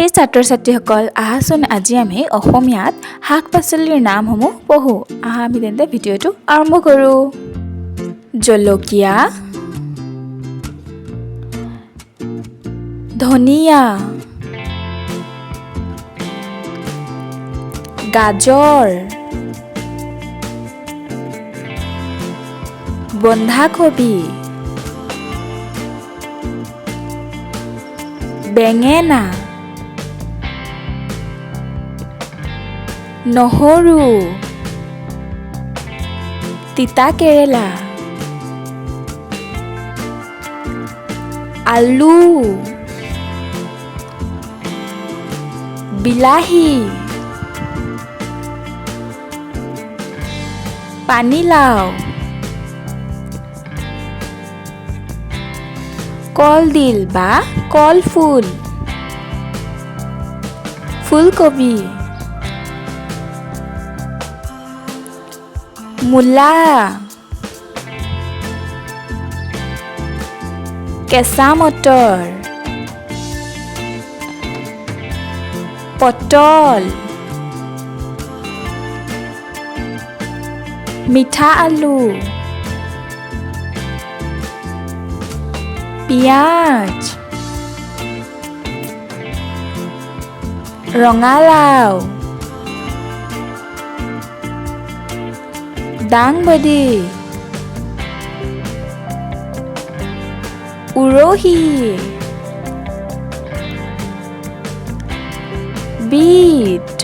এই ছাত্ৰ-ছাত্ৰীসকল আহাচোন আজি আমি অসমীয়াত শাক-পাচলিৰ নামসমূহ পঢ়ো। আহা আমি তেন্তে ভিডিঅ'টো আৰম্ভ কৰোঁ। জলকীয়া, ধনিয়া, গাজৰ, বন্ধাকবি, বেঙেনা, নহৰু, তিতা কেৰেলা, আলু, বিলাহী, পানীলাও, কলডিল বা কলফুল, ফুলকবি, মূলা, কেঁচা মটৰ, পটল, মিঠা আলু, পিঁয়াজ, ৰঙালাও, দাংবডি, উৰহি, বিট।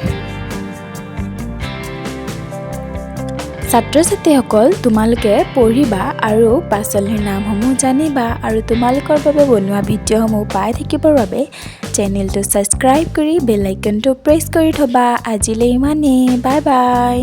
ছাত্ৰ-ছাত্ৰীসকল তোমালোকে পঢ়িবা আৰু পাচলিৰ নামসমূহ জানিবা আৰু তোমালোকৰ বাবে বনোৱা ভিডিঅ'সমূহ পাই থাকিবৰ বাবে চেনেলটো ছাবস্ক্ৰাইব কৰি বেল আইকনটো প্ৰেছ কৰি থবা। আজিলৈ ইমানেই, বাই বাই।